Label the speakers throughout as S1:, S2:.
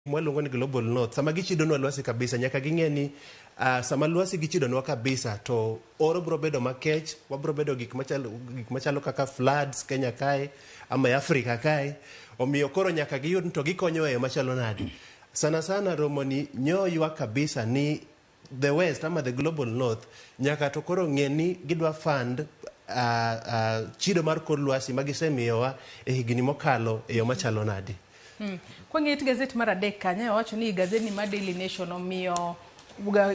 S1: Mwalungo ni Global North sama gichidonwa lwasi kabisa nyaka ging'eni sama lwasi gichidonwa kabisa to oro bro bedo makech wabro bedo gik machalo kaka floods Kenya kae ama Afrika kae omiyo koro nyaka giyud to gikonyo e machalo nadi sana romoni nyoywa kabisa ni the west ama the Global North nyaka to koro ng'eni gidwa fund chido mar kor lwasi magisemiyowa e higni mokalo e yo machalo nadi.
S2: Kwa it gazet mara deka nya wacho ni gazeti ma Daily Nation omiyo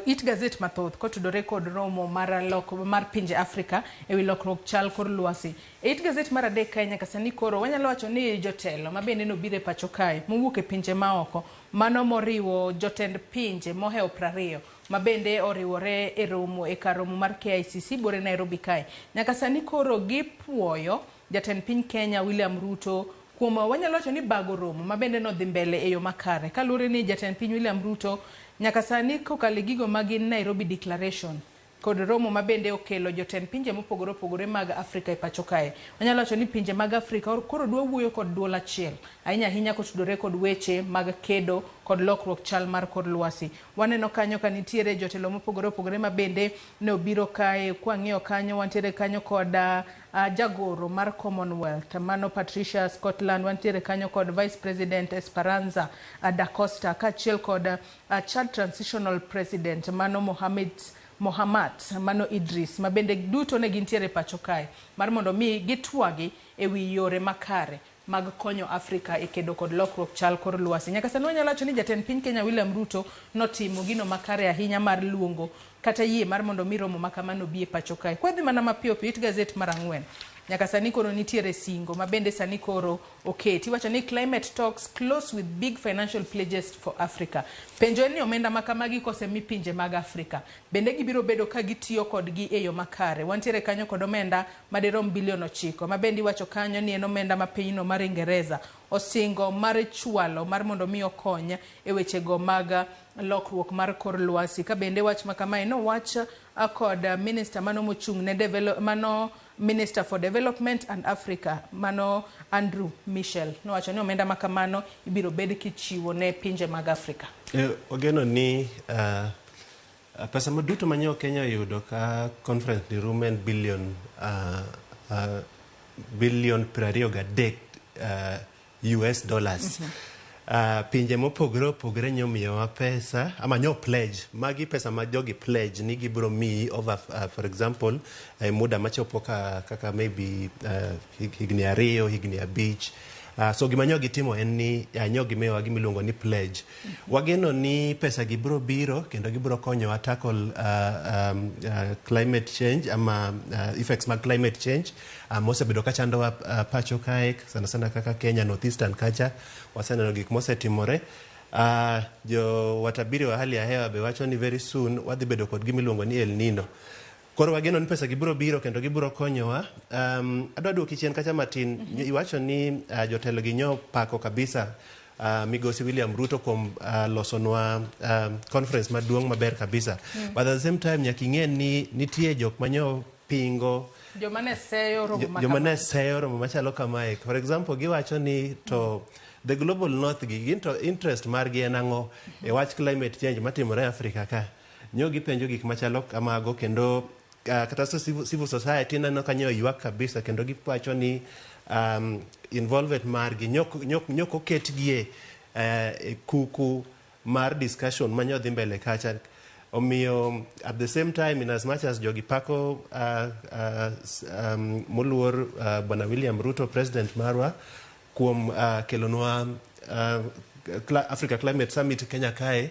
S2: it gazet mathoth kotudore kod romo mar pinje Afrika ewi lokruok chal kor lwasi. It gazet mara deka nyaka sani koro wanyalo wacho ni jotelo mabende no bire pacho kae mowuok e pinje maoko mano moriwo jotend pinje moheo 20 mabende oriwore e romo e kar romo mar KICC bore Nairobi kae. Nyaka sani koro gipuoyo jatend piny Kenya William Ruto kuoma wanyalo wacho ni bago romo mabende no dhi mbele e yo makare kalure ni jatend piny William Ruto nyaka sani kokale gigo magin Nairobi Declaration kod romo mabende okelo jotend pinje mopogore mag Afrika e pacho kae. Wanyalo wacho ni pinje mag Afrika koro dwa wuoyo kod duol achiel ahinya kotudore kod weche mag kedo kod lokruok chal mar kor lwasi. Waneno kanyo ka nitiere jotelo mopogore mabende ne obiro kae kwang'iyo kanyo wantiere kanyo kod jagoro mar Commonwealth mano Patricia Scotland, wantiere kanyo kod Vice President Esperanza da Costa kaachiel kod Chad Transitional President mano Mohammed mano Idris mabende duto ne gintiere pacho kae mar mondo mi gitwagi ewi yore makare mag konyo Afrika e kedo kod lokruok chal kor lwasi. Nyaka sani wanyalo wacho ni jatend piny Kenya William Ruto notimo gino makare ahinya mar luongo kata yie mar mondo mi romo makamano bi e pacho kae. Kwadhi mana mapiyo it gazet mar 4 nyaka sani koro nitiere singo mabende sani koro oketi wacho ni climate talks close with big financial pledges for Africa. Penjo ni omenda makamagi kose mi pinje mag Afrika bende gibiro bedo ka gitiyo kodgi e yo makare. Wantiere kanyo kod omenda madirom bilion 9 mabende wacho kanyo ni en omenda ma pinyno mar Ingereza osingo mar chwalo mar mondo mi okonya e wechego mag lokruok mar kor lwasi. Ka bende wach makamae no wach kod minister mano mochung' ne Minister for Development and Africa mano Andrew Michel no wacho ni omenda makamano ibiro bed kichiwo ne pinje mag Afrika.
S1: Ogeno ni pesa maduto manyo Kenya yudo ka conference ni rumen billion 23 US dollars. Pinje mopogore nyomiyowa pesa ama nyo pledge magi pesa ma jogi pledge ni gibro mi over for example muda machopo kaka maybe higni 2 higni 5 so gima nyogi timo en ni nyogi mewa gimiluongo ni pledge. Wageno ni pesa gibro biro kendo gibro konyo tackle climate change ama effects mag climate change mosebedo ka chando pacho kae sana kaka Kenya northeastern kacha waseneno gik mosetimore. Jo watabiri wa hali ya hewa be wacho ni very soon wadhi bedo kod gimiluongo ni El Nino. Koro wageno ni pesa gibro biro kendo gibro konyowa. Adwa duoki chien kacha matin iwacho ni jotelo gi nyo pako kabisa migosi William Ruto kom losonwa conference maduong' maber kabisa. But at the same time nyaki ng'e ni nitie jok manyo pingo
S2: jomane seyo
S1: romo machalo kamae. For example giwacho ni to the Global North gi to interest margi en ang'o e wach climate change matimore e Afrika ka. Nyogi penjo gik machalo kamago kendo kata civil society nano kanyo ywak kabisa kendo giwacho ni involvement margi nyoko ketgie kuku mar discussion manyo dhi mbele kacha. Omiyo at the same time in as much as jogi pako moluor bwana William Ruto president marwa kuom kelonwa Africa Climate Summit Kenya kae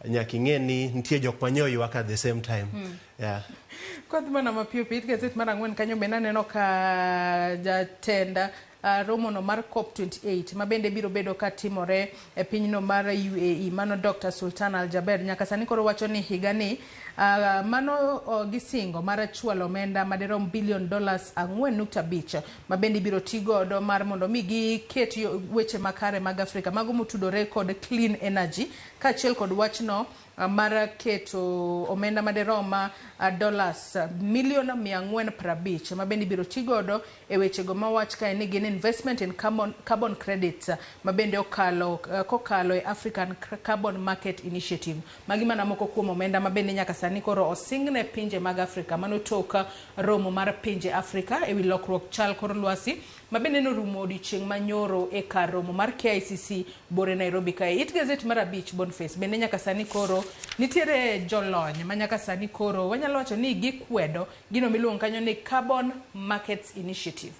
S1: nyaki ng'e ni nitie jok manyo ywak at the same time.
S2: Kwa dhimana mapiyo it gazet mar 4 kanyo bende aneno ka jatenda romo no mar COP28 mabende biro bedo ka timore e pinyno mar UAE mano Dr. Sultan Al Jaber nyaka sani koro wacho ni higani mano gisingo mar chwalo omenda madirom billion dollars 4.5 mabende biro tigodo mar mondo mi giket weche makare mag Afrika mago motudore kod clean energy kaachiel kod wachno mar keto omenda maderoma dollars milion 450 ma bende biro tigodo e wechego mawach kae ni gin investment in carbon credits ma bende kokalo e African Carbon Market Initiative. Magi mana moko kuom omenda ma bende nyaka sani koro osingne pinje mag Afrika manotoka romo mar pinje Afrika e wi lokruok chal kor lwasi ma bende norumo odiochieng' manyoro e kar romo mar KICC bore Nairobi kae. It Gazette mar 5 Boniface bende nyaka sani koro nitiere jolony ma nyaka sani koro wanyalo wacho ni gikwedo gino miluongo kanyo ni Carbon Markets Initiative.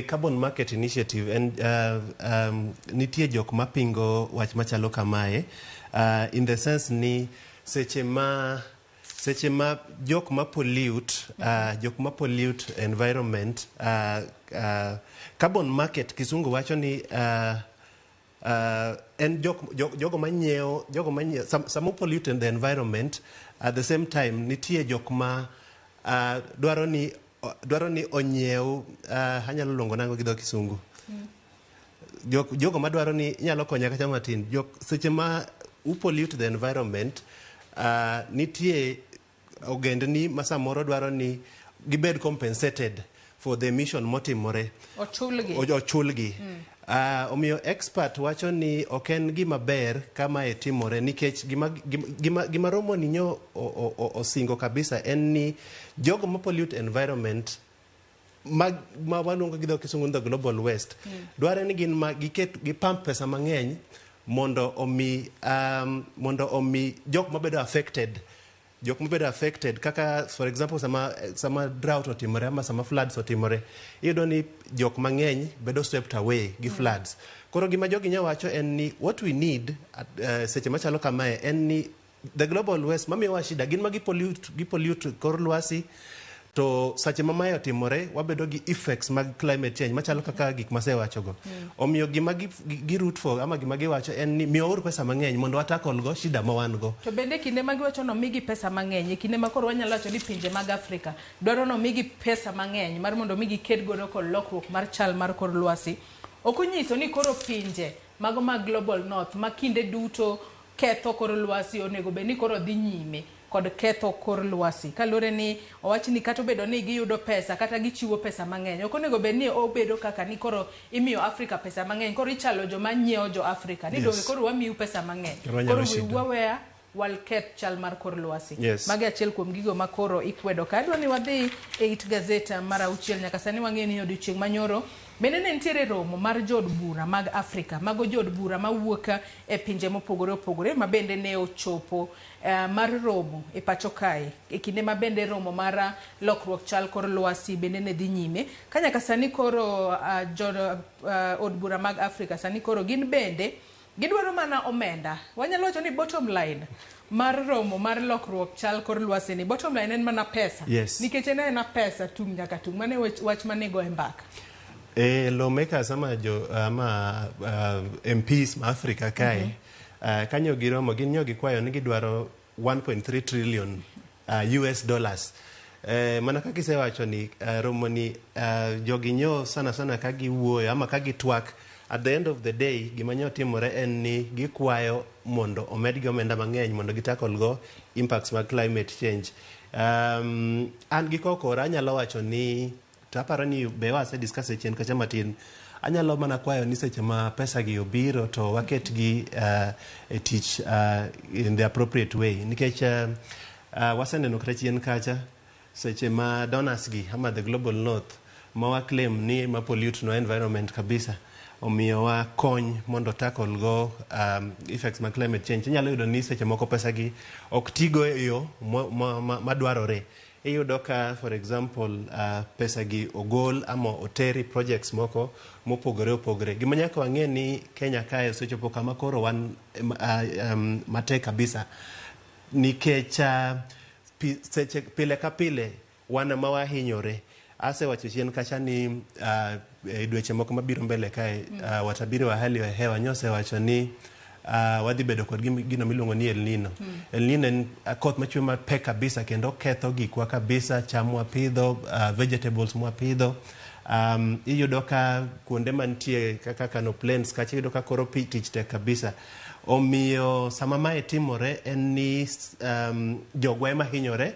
S1: Carbon Market Initiative and nitie jok mapingo wach machalo kamae in the sense ni seche ma jok ma pollute environment carbon market kisungu wacho ni en jogo manyiewo some pollute in the environment at the same time nitie jok ma dwaro ni onyiew anyalo luongo nango gi dho kisungu jogo ma dwaro ni nyalo konya kacha matin seche ma pollute the environment nitie ogendni ma samoro dwaro ni gibed compensated for the emission motimore ochulgi omiyo expert wacho ni oken gima ber kama timore nikech gima romo ni nyo osingo kabisa en ni jogo ma pollute environment ma waluongo gi dho kisungu the global west dwaro ni gi pump pesa mang'eny mondo omi jok mabedo affected kaka for example sama drought otimore ama sama floods otimore iyudo ni jok mang'eny bedo swept away gi floods. Koro gima jogi nya wacho en ni what we need seche machalo kamae en ni the global west mamiyowa shida gin ma gi pollute kor lwasi to sache mamae otimore wabedo gi effects mag climate change machalo kaka gik masewachogo omiyo gima gi root for ama gima giwacho en ni miyouru pesa mang'eny mondo watakol go shida ma wan go.
S2: To bende kinde ma giwacho no migi pesa mang'eny kinde ma koro wanyalo wacho ni pinje mag Afrika dwaro no migi pesa mang'eny mar mondo migi ked godo kod lokruok mar chal mar kor lwasi. Okunyiso ni koro pinje mago mag global north ma kinde duto ketho kor lwasi onego be ni koro dhi nyime kod ketho kor lwasi kalore ni owachi ni kata obedo ni giyudo pesa kata gichiwo pesa mang'eny ok onego bed ni obedo kaka ni koro imiyo Afrika pesa mang'eny koro ichalo joma nyiewo jo Afrika ni donge koro wamiyu pesa mang'eny koro waweya wal keth chal mar kor lwasi magi achiel kuom gigo ma koro ikwedo ka adwa ni wadhi e It Gazette mar 6 nyaka sani wang'e ni odiochieng' manyoro bende ne nitiere romo mar jod bura mag Afrika mago jod bura mawuok e pinje mopogore opogore ma bende ne ochopo mar romo e pacho kae e kinde ma bende romo mar lokruok chal kor lwasi bende ne dhi nyime ka nyaka sani koro od bura mag Afrika sani koro gin bende gidwaro mana omenda wanyalo wacho ni bottom line mar romo mar lokruok chal kor lwasi ni bottom line en mana pesa nikech en pesa tung nyaka tung mane wach manego e mbaka
S1: lawmakers ama MPs ma Afrika kae kanyo giromo gin nyo gikwayo ni gidwaro 1.3 trillion US dollars mana kaka isewacho ni romo ni jogi nyo sana ka giwuoyo ama ka gitwak at the end of the day gima nyo timore en ni gikwayo mondo omedgi omenda mang'eny mondo gitakol go impacts mag climate change an gikokora anyalo wacho ni taparo ni be wase discuss chien kacha matin anyalo mana kwayo ni seche ma pesa gi obiro to waket gi e tich in the appropriate way nikech waseneno kata chien kacha seche ma donors gi ama the global north ma waclaim ni ma pollute no environment kabisa omiyo wa kony mondo tackle go effects ma climate change nyalo yudo ni seche moko pesa gi ok tigo yo madwarore iyudo ka for example pesa gi ogol ama oteri projects moko mopogore gima nyaka wang'e ni Kenya kae osechopo kama koro wan matek kabisa nikech pile ka pile wan ma wahinyore asewacho chien kacha ni dweche moko mabiro mbele kae watabiri wa hali ya hewa nyose wacho ni wadhi bedo kod gino miluongo ni El Nino. El Nino en koth machwe mapek kabisa kendo ketho gikwa kabisa cham wapidho vegetables mwapidho iyudo ka kuonde mantie kaka Kano Plains kacha iyudo ka koro tich tek kabisa. Omiyo sama mae timore en ni jogwema hinyore,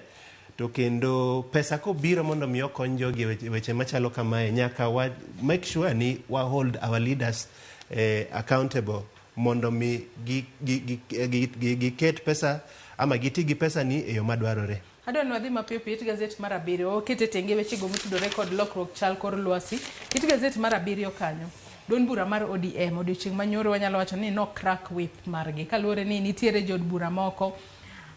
S1: to kendo pesa kobiro mondo mi okony jogi weche machalo kamae, nyaka make sure ni hold our leaders accountable mondo mi giket pesa ama giti gi pesa ni e yo madwarore.
S2: Adwa ni wadhi mapiyo piyo. It gazet mar 7 okete tenge wechego motudore kod lokruok chal kor lwasi. It gazet mar 7 kanyo, duond bura mar ODM odiochieng' manyoro wanyalo wacho ni no crack whip margi, kaluwore ni nitiere jod bura moko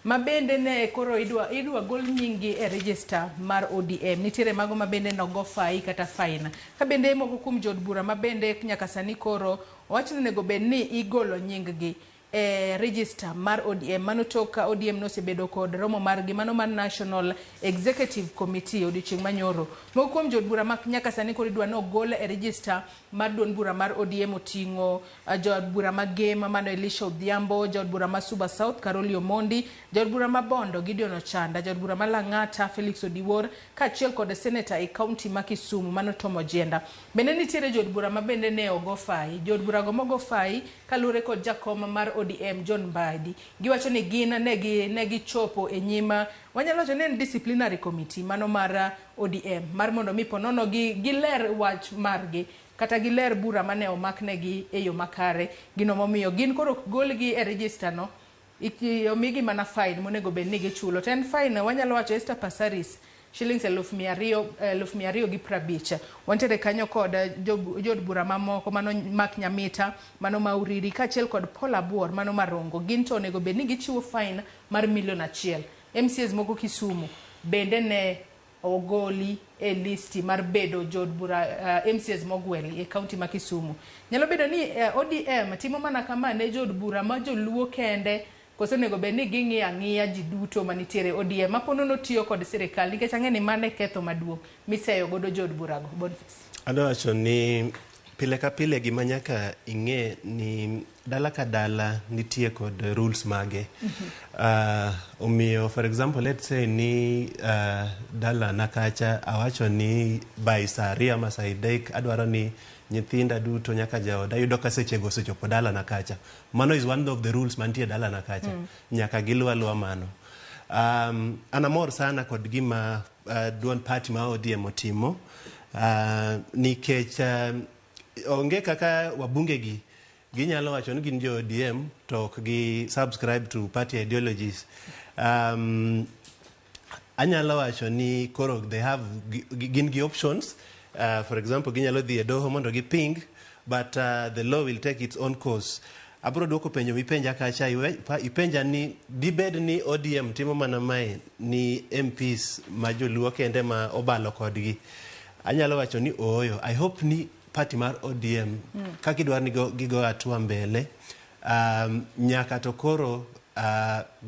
S2: ma bende ne koro idwa gol nyinggi e register mar ODM. Nitiere mago ma bende nogo fai kata faina, ka bende moko kuom jod bura ma bende nyaka sani koro owachni nego bed ni igolo nyinggi e register mar ODM. Mano toka ODM nosebedo kod romo margi mano mar National Executive Committee odiochieng' manyoro. Moko kuom jod bura ma nyaka sani koro idwa nogol e register mar duond bura mar ODM oting'o jod bura ma Gema mano Elisha Odhiambo, jod bura ma Suba South Karoli Omondi, jod bura ma Bondo Gideon Ochanda, jod bura ma Lang'ata Felix Odiwuor, kaachiel kod senator e kaunti ma Kisumu mano Tom Ojienda. Bende nitiere jod bura ma bende ne ogo fai. Jod bura go mogo fai kaluwore kod jakom mar ODM John Mbadi, giwacho ni gin ne gichopo e nyima wanyalo wacho ni en disciplinary committee mano mar ODM mar mondo mi ponono giler wach margi kata giler bura mane omaknegi e yo makare. Gino momiyo gin koro golgi e register no omigi mana fine monego bed ni gichulo. Ten fine wanyalo wacho Esther Passaris shillings 250. Wantere kanyo kod jod bura mamoko mano Mak Nyamita mano Mauriri kaachiel kod Paul Abuor mano Marongo. Gin to onego bed ni gichiwo fine mar $1 million. MCAs moko Kisumu bende ne ogoli e listi mar bedo jod bura MCAs mogweli e kaunti ma Kisumu. Nyalo bedo ni ODM timo mana kama ne jod bura ma joluo kende, koso nego bed ni ging'iyo ang'iya ji duto manitiere ODM mapono notiyo kod sirikal nikech ang'e ni mane ketho maduong' miseyo godo jod burago. Boniface
S1: adwa wacho ni pile ka pile gima nyaka ing'e ni dala ka dala nitie kod rules mage. Omiyo for example let's say ni dala nakacha awacho ni by saa 2 ama saa 3 adwaro ni nyithinda duto nyaka jaoda yudo ka sechego sechopo dala nakacha. Mano is one of the rules mantie dala nakacha. Nyaka giluwa mano. Anamor sana kod gima duond party ma ODM otimo nikech onge kaka wabunge gi ginyalo wacho ni gin jo ODM to ok gi subscribe to party ideologies. Anyalo wacho ni koro they have gin gi options. For example ginyalo dhi e doho mondo giping, but the law will take its own course. Abro dwoko penjo mipenja kacha ipenja ni dibed ni ODM timo mana mae ni MPs ma joluo kende ma obalo kodgi. Anyalo wacho ni oyo. I hope ni party mar ODM kakidwar ni gigo atua mbele nyaka to koro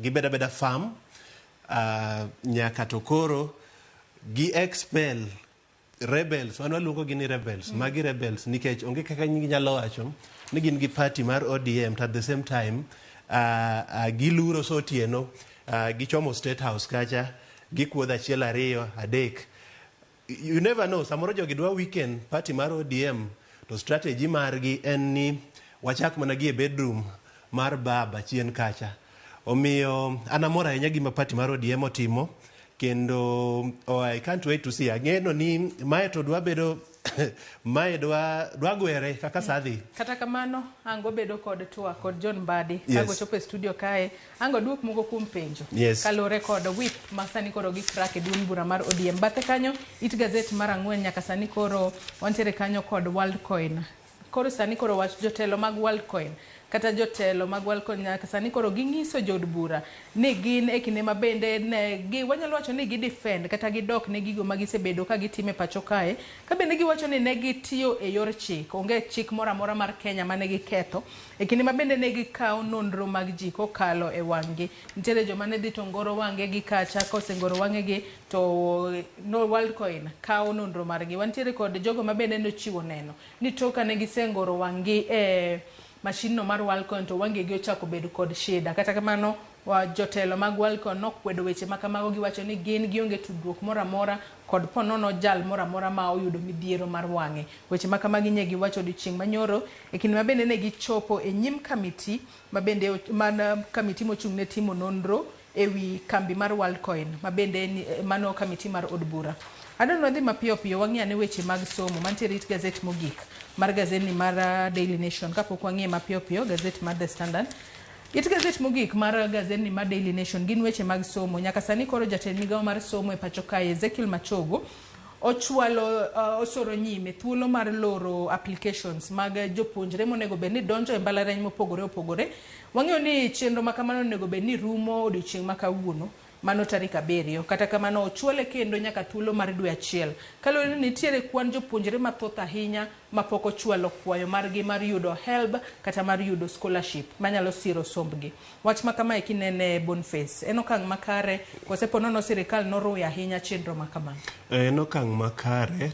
S1: gibeda farm, nyaka to koro gi expel rebels. Wanwa luongo gi ni rebels. Magi rebels nikech onge kaka nyalo wacho ni gin gi party mar ODM at the same time giluro sotieno gichomo State House kacha gikuodho 1 2 3. You never know, samoro jogi dwa weekend party mar ODM to strategy margi en ni wachak mana gi e bedroom mar baba chien kacha. Omiyo anamora ahinya gima party mar ODM otimo kendo I can't wait to see. Ang'eno ni mae to dwa bedo mae dwa gwere kaka sadhi.
S2: Kata kamano ango bedo kod tua kod John Mbadi kago chopo e studio kae ango duok moko kuom penjo kalore kod whip masani koro gi crack e duond bura mar ODM. Bathe kanyo It gazet mar 4 nyaka sani koro wantere kanyo kod World Coin. Koro sani koro wach jotelo mag World Coin kata jotelo mag World Coin nyaka sani koro ging'iso jod bura ni gin e kinde mabende ne wanyalo wacho ni gi defend kata gidok ne gigo magisebedo ka gitime pacho kae, ka bende giwacho ni ne gitiyo e yor chik, onge chik moro amora mar Kenya mane giketho e kinde mabende ne gikawo nonro mag ji kokalo e wang'gi. Nitiere joma ne dhi to ngoro wang'e gi kacha, kosengoro wang'egi to no World Coin kawo nonro margi. Wantiere kod jogo mabende nochiwo neno ni toka ne gisengoro wang'gi mashin no mar Walcon to wange gi ochako bedo kod shida. Kata kamano jotelo mag Walcon nokwedo weche makamago, giwacho ni gin gionge tudruok moro amora kod ponono jal moro amora ma oyudo midhiero mar wang'e. Weche makamagi ne giwacho odiochieng' manyoro e kinde mabende ne gichopo e nyim kamiti mabende kamiti mochung' ne timo nonro ewi kambi mar Walcoin mabende mano kamiti mar od bura. Adonwa dhi mapiyo piyo wang'e ane weche mag somo mantiere it gazet mogik mar gazet ni mar Daily Nation kapok wang'e mapiyo piyo gazet mar The Standard. It gazet mogik mar gazet ni mar Daily Nation gin weche mag somo. Nyaka sani koro jatend migawo mar somo e pacho kae Ezekiel Machogo ochwalo osoro nyime thuolo mar loro applications mag jopuonjre monego bed ni donjo e mbalariany mopogore opogore. Wang'eyo ni chenro makamano onego bed ni rumo odiochieng' ma kawuono mano tarik 7. Kata kamano ochwale kendo nyaka thuolo mar dwe achiel. Kaluwore ni nitiere kwan jopuonjre mathoth ahinya mapok ochwalo kwayo margi mar yudo HELB kata mar yudo scholarship manyalo siro sombgi. Wach makama kinene Boniface en okang' makare kose ponono sirikal noruyo ahinya chenro makamano.
S1: En okang' makare,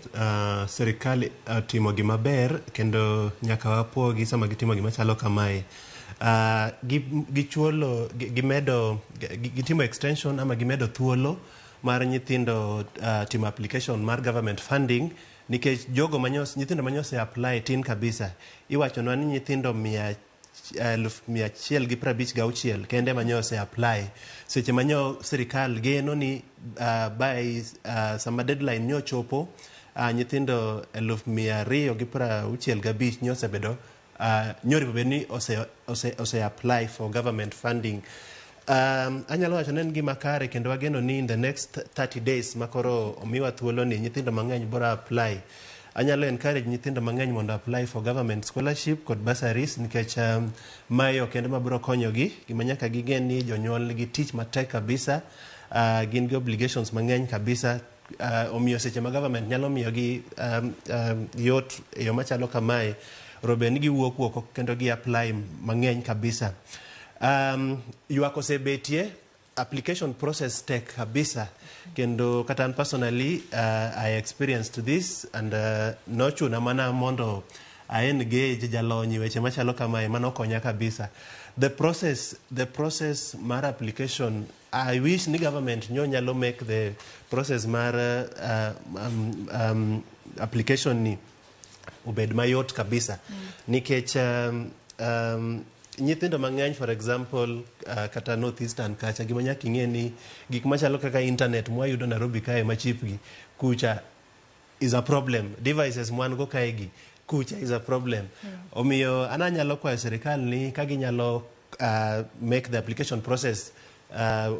S1: sirikal timo gima ber kendo nyaka wapuogi sama gitimo gima chalo kamae. Gichuolo gimedo gitimo extension ama gimedo thuolo mar nyithindo timo application mar government funding nikech jogo nyithindo manyose apply tin kabisa. Iwacho ni nyithindo 156 kende manyose apply. Seche manyo sirikal geno ni by sama deadline nyochopo nyithindo 265 nyose bedo nyori beni ose apply for government funding. Anyalo wacho nen gima kare kendo wageno ni in the next 30 days makoro omiwa thuolo ni nyithindo mang'eny bora apply. Anyalo encourage nyithindo mang'eny mondo apply for government scholarship kod bursaries nikech mayo kendo mabiro konyogi. Gima nyaka gigen ni jonyuol gi tich matek kabisa, gin gi obligations mang'eny kabisa. Omiyo seche ma government nyalo miyo gi yot e yo machalo kamae robe ni giwuok kendo gi apply mang'eny kabisa. Ywak osebetie, application process tek kabisa kendo kata personally I experienced this and nochuna mana mondo I engage jalony weche machalo kamae mano konya kabisa. The process mar application, I wish ni government nyalo make the process mar application ni obed mayot kabisa. Nikech nyithindo mang'eny for example kata northeastern kacha gima nyaka ing'e ni gik machalo kaka internet mwayudo Nairobi kae machipgi kucha is a problem. Devices mwan go kaegi kucha is a problem. Omiyo ananyalo kwayo sirikal ni kagi nyalo make the application process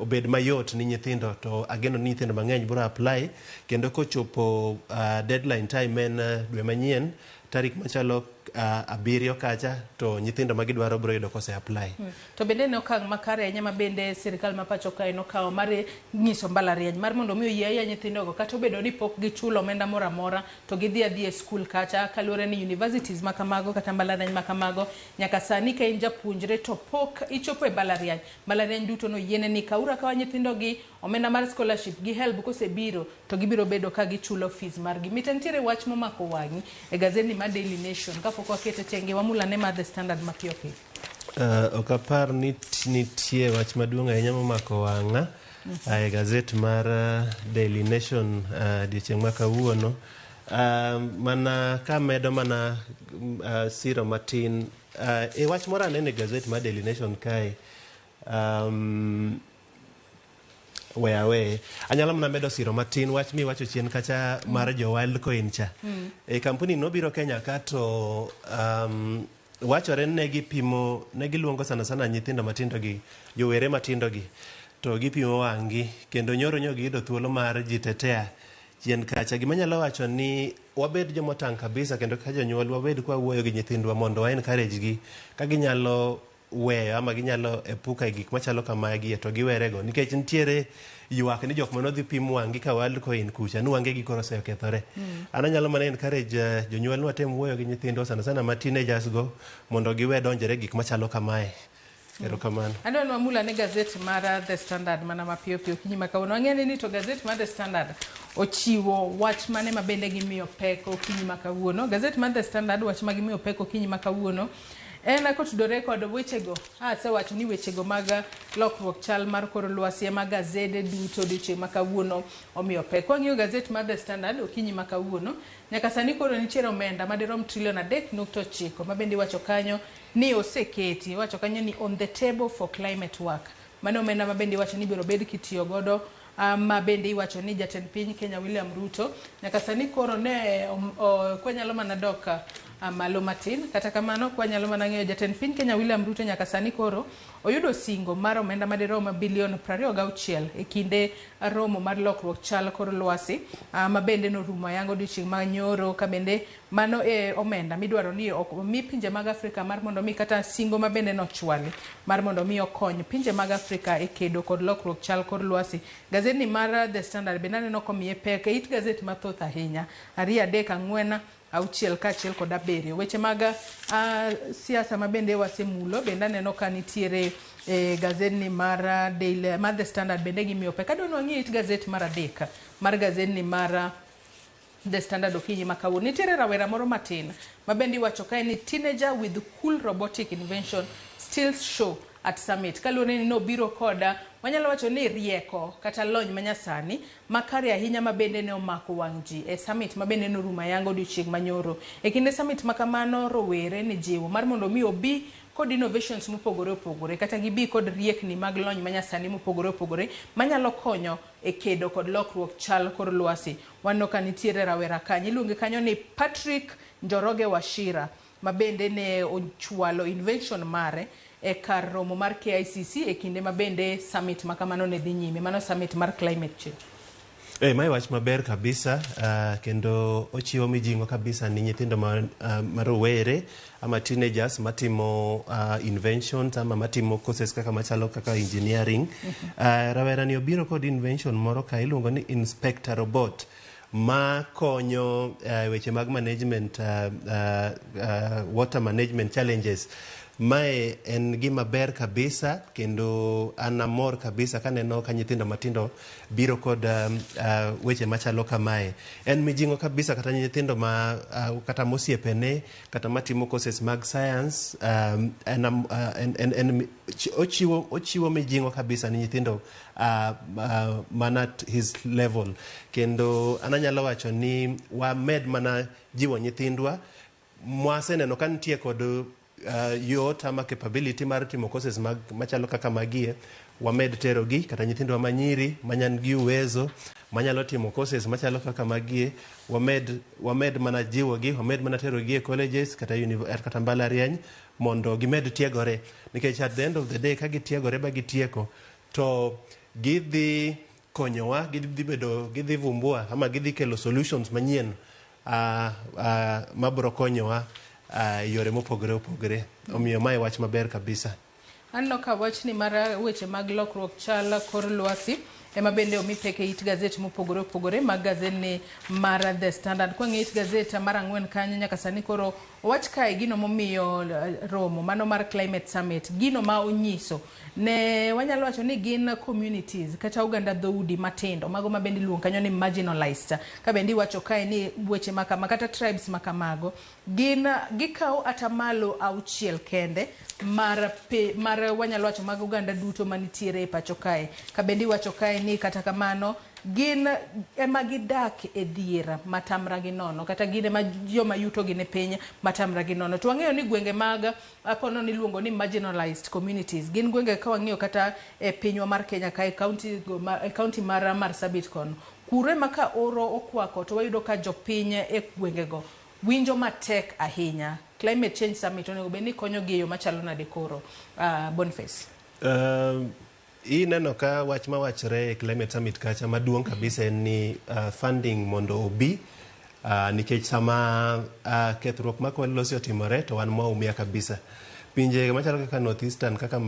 S1: obed mayot ni nyithindo to ageno ni nyithindo mang'eny biro apply kendo kochopo deadline time en dwe manyien tarik machalo 7 kacha to nyithindo magidwaro biro yudo kose apply.
S2: To bende ne okang' makare ahinya ma bende sirikal ma pacho kae nokawo mar nyiso mbalariany mar mondo mi oyie nyithindogo kata obedo ni pok gichulo omenda moro amora to gidhi adhi e skul kacha. Kaluwore ni universities makamago kata mbalariany makamago nyaka sani ka in japuonjre to pok ichopo e mbalariany duto no yiene ni kaura kawa nyithindogi omenda mar scholarship gi HELB kosebiro to gibiro bedo ka gichulo fees margi. Nitiere wach momako wang'i e gazeti mar Daily Nation kapok wakete tenge wamulane mar The Standard mapiyo piyo.
S1: Okapar ni nitie wach maduong' ahinya momako wang'a e gazet mar Daily Nation odiochieng' ma kawuono. Mana kamedo mana siro matin e wach moro anene e gazet mar Daily Nation kae. Anyalo mana medo siro matin wach mi wacho chien kacha mar jo Walcoin cha. E kampuni nobiro Kenya ka to wachore ne gipimo, ne giluongo sana nyithindo matindo gi, jowere matindo gi, to gipimo wang'gi kendo nyoro giyudo thuolo mar jitetea chien kacha. Gima nyalo wacho ni wabed jomotang' kabisa kendo ka jonyuol wabed kwa wuoyo gi nyithindwa mondo wa encourage gi ka ginyalo weyo ama ginyalo epuka gik machalo kamagi to giwerego nikech nitiere ywak ni jok manodhi pim wang'gi ka Walcoin kucha ni wang'egi koro osekethore. Ananyalo mana encourage jonyuol ni watem wuoyo gi nyithindwa sana ma teenagers go mondo giwe donjore gik machalo kamae. Erokamano.
S2: Adwa nwamula ne gazet mar The Standard mana mapiyo piyo kinyi makawuono. Wang'eni ni to gazet mar The Standard ochiwo wach mane mabende gimiyo pek okinyi makawuono. Gazet mar The Standard wach ma gimiyo pek okinyi makawuono En kotudore kod wechego asewacho ni wechego mag lokruok chal mar kor lwasi mag gazede duto odiochieng' ma kawuono omiyo pek. Kwang'iyo gazet mar The Standard okinyi ma kawuono, nyaka sani koro nitiere omenda madirom trilion 3.9 ma bende iwacho kanyo ni oseketi, iwacho kanyo ni on the table for climate work. Mano omenda ma bende iwacho ni biro bed kitiyo godo, ma bende iwacho ni jatend piny Kenya William Ruto nyaka sani koro ne kwanyalo mana dok malo matin. Kata kamano kwanyalo mana ng'eyo jatend piny Kenya William Ruto nyaka sani koro oyudo singo mar omenda madirom bilion 26 e kinde romo mar lokruok chal kor lwasi, ma bende norumo yango odiochieng' ma nyoro, ka bende mano omenda midwaro ni mi pinje mag Afrika mar mondo mi kata singo ma bende nochwali mar mondo mi okony pinje mag Afrika e kedo kod lokruok chal kor lwasi. Gazet mar The Standard bende aneno komiye pek e it gazet mathoth ahinya, 2, 3, 4, 6 kaachiel kod 7. Weche mag siasa ma bende wasemulo bende aneno ka nitiere gazet mar Daily mar The Standard bende gimiyo pek. Adwa nwang'i it gazet mar 3 mar gazet mar The Standard okinyi ma kawuono, nitiere rawera moro matin ma bende iwacho kae ni teenager with cool robotic invention still show at summit. Kaluwore ni nobiro koda wanyalo wacho ni rieko kata lony manyasani makare ahinya ma bende ne omako wang' ji e summit ma bende norumo yango odiochieng' manyoro. E kinde summit ma kamano rowere ni jiwo mar mondo mi obi kod innovations mopogore opogore kata gibi kod riekni mag lony manyasani mopogore opogore manyalo konyo e kedo kod lokruok chal kor lwasi. Wanno ka nitiere rawera kanyo iluonge kanyo ni Patrick Njoroge Wachira ma bende ne ochwalo invention mare e kar romo mar KICC e kinde ma bende summit ma kamano ne dhi nyime, mano summit mar climate change.
S1: Mai wach maber kabisa, kendo ochiwo mijingo kabisa ni nyithindo marowere ama teenagers matimo inventions ama matimo courses kaka machalo kaka engineering. Rawera ni obiro kod invention moro ka iluongo ni inspector robot ma konyo weche mag management, water management challenges. Mae en gima ber kabisa kendo anamor kabisa kaneno ka nyithindo matindo biro kod weche machalo kamae. En mijingo kabisa kata nyithindo ma kata mosiepene kata matimo courses mag science, ochiwo mijingo kabisa ni nyithindo mana at his level. Kendo ananyalo wacho ni wamed mana jiwo nyithindwa mwaseneno ka nitie kod yot ama capability mar timo courses machalo kaka magie, wamed terogi kata nyithindwa manyiri manyan gi uwezo manyalo timo courses machalo kaka magie, wamed mana jiwogi, wamed mana terogi e colleges kata mbalariany mondo gimed tiegore, nikech at the end of the day ka gitiegore ba gitieko to gidhi konyowa, gidhi vumbua ama gidhi kelo solutions manyien mabro konyowa yore mopogore opogore. Omiyo mae wach maber kabisa.
S2: Anno ka wach ni mar weche mag lokruok chal kor lwasi ema bende omi pek e it gazet mopogore opogore mag gazet ni mar The Standard. Kwa it gazet mar 4 kanyo nyaka sani koro owach kae gino momiyo romo mano mar climate summit, gino ma onyiso ne wanyalo wacho ni gin communities kata oganda dhoudi matindo mago ma bende luong kanyo ni marginalized, ka bende iwacho kae ni weche makama kata tribes makamago gin gikawo atamalo 6 kende mar wanyalo wacho mag oganda duto manitiere e pacho kae. Ka bende iwacho kae ni kata kamano gin ema gidak e dhiera matamra gi nono kata gin ema joma yuto gi ne piny matamra gi nono. To wang'eyo ni gwenge mag apono ni luongo ni marginalized communities gin gwenge ka wang'eyo kata e pinywa mar Kenya kae county mar Marsabit kono kure maka oro okwako to wayudo ka jopiny e gwengego winjo matek ahinya. Climate Change Summit onego bed ni konyo gi yo machalo nade koro, Boniface?
S1: Ineno ka wach mawachre e Climate Summit kacha maduong' kabisa en ni funding mondo obi, nikech sama kethruok ma kwalosi otimore to wan mwaumia kabisa. Pinje machalo kaka North Eastern kaka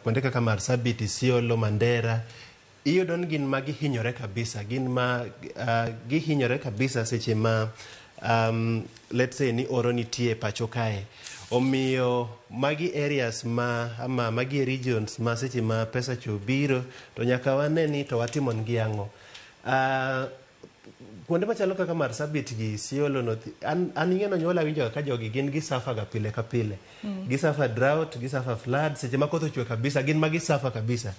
S1: kuonde kaka Marsabit, Isiolo, Mandera iyudo ni gin ma gihinyore kabisa, gin ma gihinyore kabisa seche ma let's say ni oro nitie pacho kae. Omiyo magi areas ama magi regions ma seche ma pesa chobiro to nyaka waneni to watimon gi ang'o. kuonde machalo kaka Marsabit gi Isiolo no, an ing'eno nyuola winjo ka jogi gin gisafa ga pile ka pile. Gisafa drought, gisafa flood, seche ma koth ochwe kabisa, gin ma gisafa kabisa.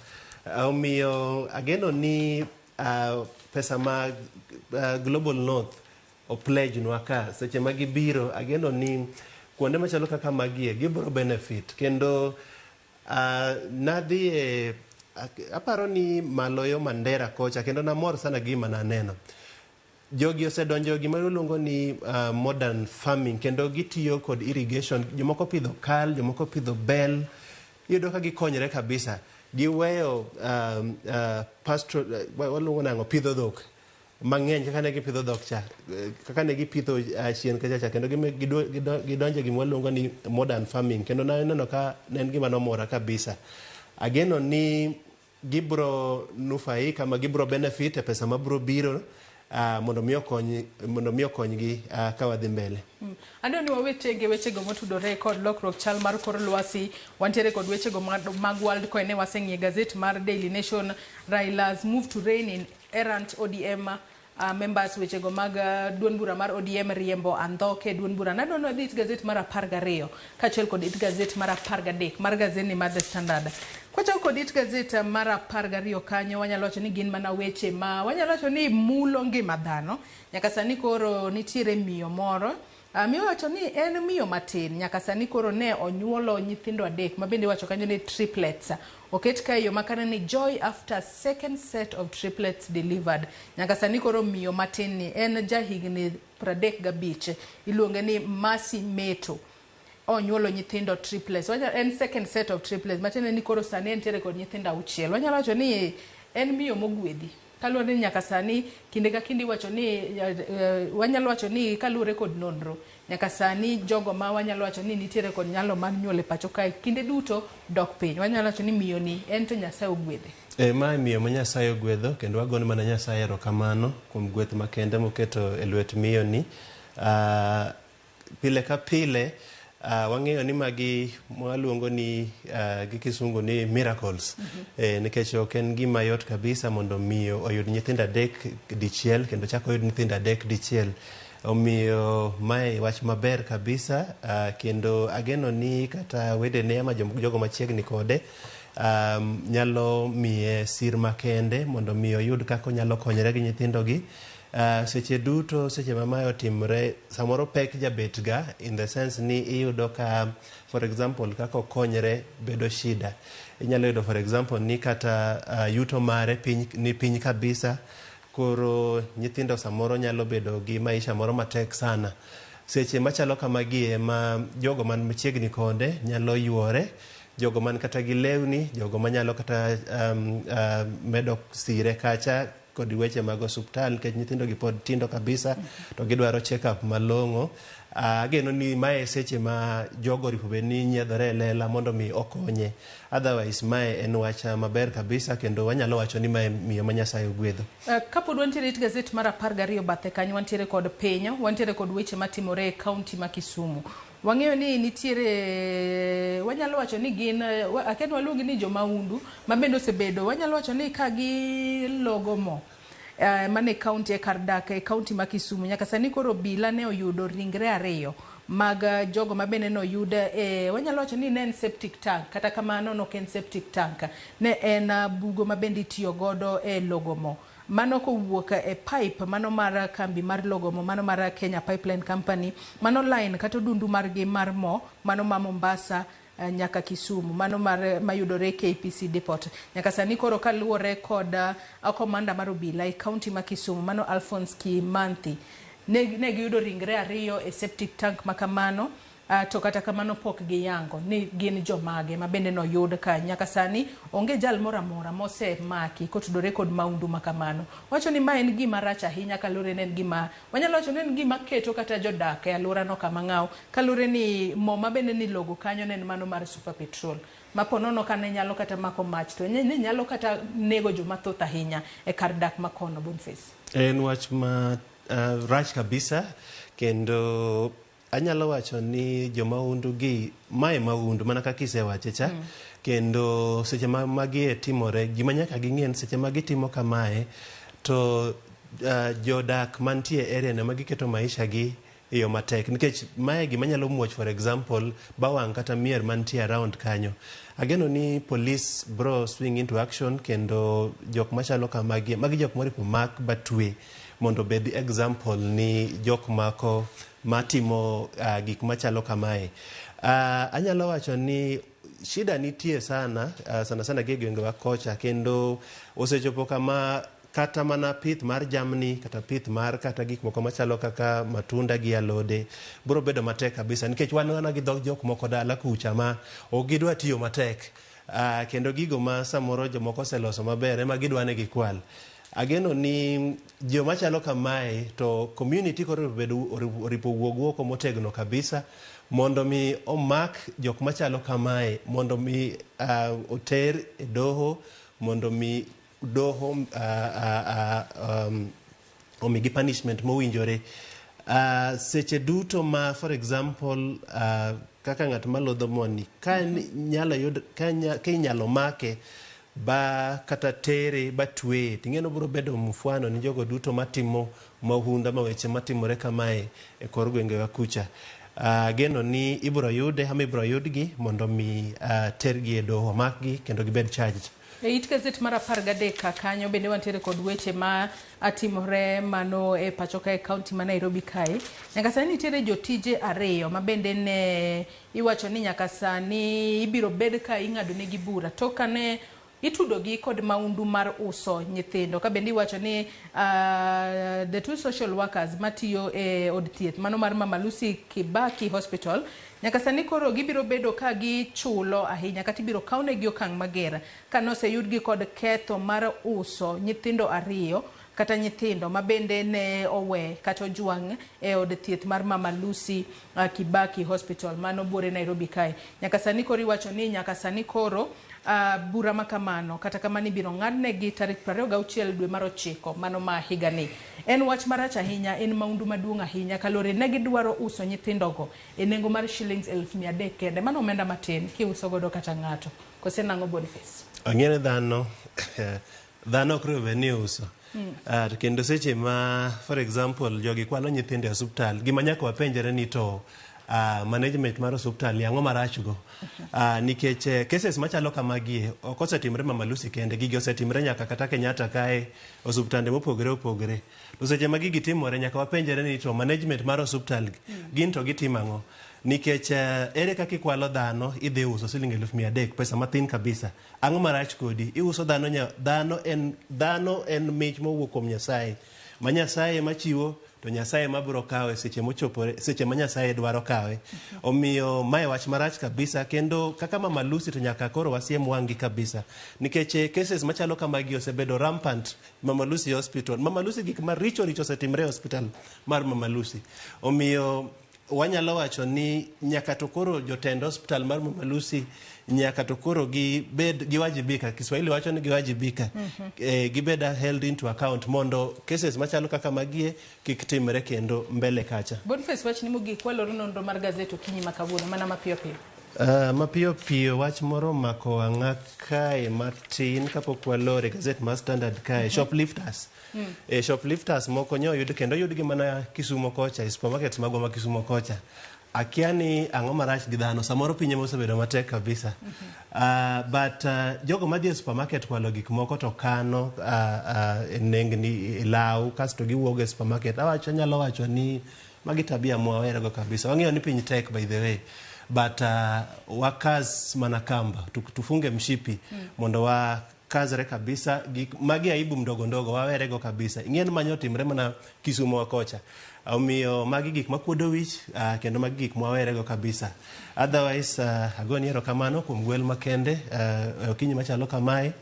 S1: Omiyo ageno ni pesa ma Global North o pledge nwa ka, seche ma gibiro, ageno ni kuonde machalo kaka magie, gibro benefit. Kendo nadhi aparo ni maloyo Mandera kocha, kendo namor sana gima naneno. Jogi osedonjo gima iluongo ni modern farming, kendo gitiyo kod irrigation. Jomoko pidho kal, jomoko pidho bell, iyudo ka gikonyre kabisa. Giweyo pastoral, waluongo nango, pidho dhok mang'eny kaka ne gipidho dhok cha, kaka ne gipidho chien kacha cha, kendo gidonjo gima waluongo ni modern farming, kendo naneno ka nen gima nomora kabisa. Ageno ni gibro nufaika, ma gibro benefit e pesa mabro biro, mondo mi okonygi ka wadhi mbele.
S2: Ando ni wechego motudore kod lokruok chal mar kor lwasi, wantiere kod wechego mag world coin ne waseng'ie gazet mar Daily Nation. Raila's move to reign in errant ODM members, wechego mag duond bura mar ODM riembo andhoke duond bura. Nadwa ni wadhi it gazet mar 12 kaachiel kod it gazet mar 13 mar gazeni mar The Standard. Kwachako kod it gazet mar 12 kanyo, wanyalo wacho ni gin mana weche ma wanyalo wacho ni mulo ngima dhano. Nyaka sani koro nitiere miyo moro, miyo wacho ni en miyo matin, nyaka sani koro ne onyuolo nyithindo 3 ma bende wacho kanyo ni triplets. Oket ka yo makana ni joy after second set of triplets delivered. Nyaka sani koro miyo matin ni en jahigni 35, iluonge ni Mercy Meto. Onyuolo nyithindo triplets. En second set of triplets. Matiende ni koro sani entiere kod nyithindo 6. Wanyalo wacho ni en miyo mogwedhi. Kaluwore ni nyaka sani kinde ka kinde wacho ni wanyalo wacho ni kaluwore kod nonro, nyaka sani jogo ma wanyalo wacho ni nitiere kod nyalo mar nyuol e pacho kae kinde duto dok piny. Wanyalo wacho ni miyo ni en to Nyasaye ogwedhe. Ma miyo ma Nyasaye ogwedho, kendo wagono mana Nyasaye erokamano kuom gweth makende moketo e lwet miyo ni. Pile ka pile wang'eyo ni magi mwaluongo ni gi kisungu ni miracles. Nikech ok en gima yot kabisa mondo miyo oyud nyithindo 3 dichiel, kendo chako oyud nyithindo 3 dichiel. Omiyo mae wach maber kabisa, kendo ageno ni kata wedene ama jogo machiegni kode nyalo miye sir makende mondo miyo oyud kako nyalo konyre gi nyithindogi. Seche duto, seche mamayo timre, samoro pek jabet ga, in the sense ni iyudo ka, for example, kako konyre bedo shida. Inyalo yudo, for example, ni kata yuto mare ni piny kabisa, koro nyithindo samoro nyalo bedo gi maisha moro matek sana. Seche machalo kamagie ma jogo man machiegni konde nyalo yuore, jogo man kata gi lewni, jogo manyalo kata medo sire kacha kod weche mag osuptal, ke nyithindo gi pod tindo kabisa, to gidwaro check up malong'o. Ageno ni mae seche ma jogo ripobe ni nyiedhore lela mondo mi okonye. Otherwise mae en wach maber kabisa, kendo wanyalo wacho ni mae miyo ma Nyasaye ogwedho. Kapod wantiere it gazet mar 12 bathe kanyo, wantiere kod penyo, wantiere kod weche matimore e kaunti ma Kisumu. Wang'eyo ni nitiere, wanyalo wacho ni gin, aken waluongi ni jomaundu, ma bende osebedo, wanyalo wacho ni ka gi logo mo mane kaunti e Kardak e kaunti ma Kisumu. Nyaka sani koro obila ne oyudo ringre 2 mag jogo ma bende no yuda wanyalo wacho ni ne en septic tank, kata kamano no ken septic tank, ne en bugo ma bende itiyo godo e logo mo. Mano kowuok e pipe mano mar kambi mar logo mo, mano mar Kenya Pipeline Company, mano line kata dundu margi mar mo, mano ma Mombasa nyaka Kisumu, mano mar mayudore KPC depot. Nyaka sani koro kaluwore kod komanda mar obila e kaunti ma Kisumu, mano Alphonse Kimanthi, ne giyudo ringre 2 e septic tank makamano. To kata kamano pok giyango ni gin jomage ma bende no yud ka. Nyaka sani onge jal moro amora mose maki kotudore kod maundu makamano. Wacho ni ma en gima rach ahinya, kalure en gima wanyalo wacho ni en gima keto kata jodak e alura no kama ng'aw, kalure ni mo ma bende ni logo kanyo ne mano mar super petrol, maponono kane nyalo kata mako mach, to ne nyalo kata nego joma thoth ahinya e kar dak makono. Boniface, en wach ma rach kabisa, kendo anyalo wacho ni jomaundu gi mae maundu mana kaka isewache cha, kendo seche ma magi timore, gima nyaka ging'en seche ma gitimo kamae, to
S1: jodak mantie area na magiketo maisha gi iyo matek nikech mae gima nyalo muoch for example bawang kata mier mantie around kanyo. Ageno ni police bro swing into action kendo jok machalo kamagi magi jok moripo mak batwe mondo bed example ni jok mako matimo gik machalo kamae. Anyalo wacho ni shida nitie sana sana gi gwenge wa kocha kendo osechopo kama kata mana pith mar jamni kata pith mar kata gik moko machalo kaka matunda gi alode bro bedo matek kabisa nikech wan gi dhog jok moko dala kucha ma ogidwa tiyo matek kendo gigo ma samoro jomoko seloso maber ema gidwane gi kwal. Ageno ni jo machalo kamae to community koro bedo oripo wuogwoko motegno kabisa mondo mi omak jok machalo kamae mondo mi oter e doho mondo mi doho omigi punishment mowinjore. Seche duto ma for example kaka ng'at malodho moni ka inyalo make ba kata tere ba twe tingeno bro bedo mfano ni jogo duto matimo mahunda maweche matimore kamae e kor gwenge wa kucha. Geno ni ibro yude ama ibro yudgi mondo mi tergi e doho makgi kendo gibed charged.
S2: It gaset mar 13 kanyo bende wantiere kod weche ma atimore mano e pachoka e county ma Nairobi kae. Nyaka sani nitiere jotije ariyo ma bende ne iwacho ni nyaka sani ibiro bed ka ing'ado negi bura toka ne itudogi kod maundu mar uso nyithindo ka bende iwacho ni the two social workers matiyo e od thieth mano mar Mama Lucy Kibaki Hospital nyaka sani koro gibiro bedo ka gichulo ahinya kata ibiro kawnegi okang' mager kanose yudgi kod ketho mar uso nyithindo ariyo kata nyithindo ma bende ne owe kata ojwang' e od thieth mar Mama Lucy Kibaki Hospital mano buore Nairobi kae. Nyaka sani koro iwacho ni nyaka sani koro bura makamano kata kamani biro ng'adnegi tarik 26 dwe mar 9 mano ma higani. En wach marach ahinya, en maundu maduong' ahinya kalore ne gidwaro uso nyithindogo e nengo mar shillings 1,300 kende mano omenda matin kiuso godo kata ng'ato. Kose nang'o Boniface?
S1: Ang'ere dhano ok robe ni uso. Kendo seche ma for example jogi kwalo nyithindo e hospital gima nyaka wapenjere ni to management mar hospital yango marachgo nikech cases machalo kamagi ok osetimre Mama Lucy kende gigi osetimre nyaka kata Kenyatta kae hospitande mopogore to seche ma gigi timore nyaka wapenjere ni to management mar hospital gin to gitimango nikech ere kaka ikwalo dhano idhi uso siling 1,300 pesa matin kabisa. Ang'o marach kodi iuso dhano en mich mowuok kuom Nyasaye ma Nyasaye machiwo to Nyasaye mabiro kawe seche mochopore seche ma Nyasaye dwaro kawe. Omiyo mae wach marach kabisa kendo kaka Mama Lucy to nyaka koro wasiem wangi kabisa nikech cases machalo kamagi osebedo rampant Mama Lucy Hospital. Mama Lucy gik maricho osetimre hospital mar Mama Lucy. Omiyo wanyalo wacho ni nyaka to koro jotend hospital mar Mama Lucy nyaka to koro giwajibika, Kiswahili wacho ni giwajibika, gibeda held into account mondo cases machalo kaka magie kik timre kendo mbele kacha.
S2: Boniface wach ni mogik waloro nonro mar gaset okinyi makawuono mana mapiyo piyo.
S1: Mapiyo piyo wach moro mako ang'a kae matin kapok walore gaset mar Standard kae shoplifters. Shoplifters moko nyo yud kendo yudgi mana Kisumo kocha, supermarkets magwa ma Kisumo kocha. Akiani ang'o marach gi dhano samoro pinye mosebedo matek kabisa. But jogo madhi e supermarket kwalo gik moko to kano nengni law kasto giwuok e supermarket. Nyalo wacho ni magi tabia mwawerego kabisa. Wang'eyo ni piny tek by the way. But wakaz manakamba tufunge mshipi mondo wakazre kabisa magi aibu mdogo wawerego kabisa. Ing'en manyo timre mana Kisumo wakocha. Omiyo magi gik makwodo wich kendo magi gik mwawerego kabisa. Otherwise agoni erokamano kuom gwel makende okinyi machalo kamae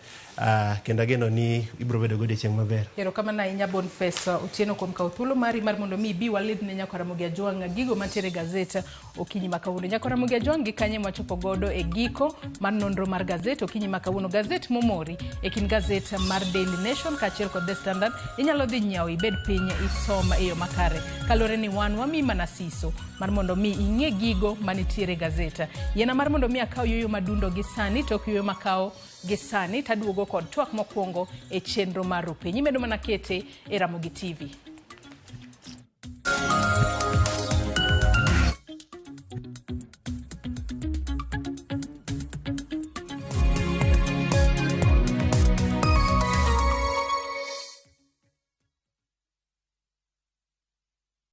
S1: kendo ageno ni ibro bedo gode chieng' maber.
S2: Erokamano ahinya Boniface Otieno kuom kawo thuolo mari mar mondo mi bi walid ne nyako Ramogi Ajwang' gigo mantiere gaset okinyi makawuono. Nyako Ramogi Ajwang' gi kanye mwachopo godo e giko mar nonro mar gaset okinyi makawuono. Gaset momori e kin gaset mar Daily Nation kaachiel kod The Standard inyalo dhi nyiewo ibed piny isoma e yo makare. kalore ni wan wami mana siso mar mondo mi ing'e gigo manitiere gazeta. Yena mar mondo mi akaw yoyo madundo gi sani tok yoyo makaw gi sani taduogo kod twak mokwongo e chenro mar rupiny. Imedo mana kete e Ramogi TV.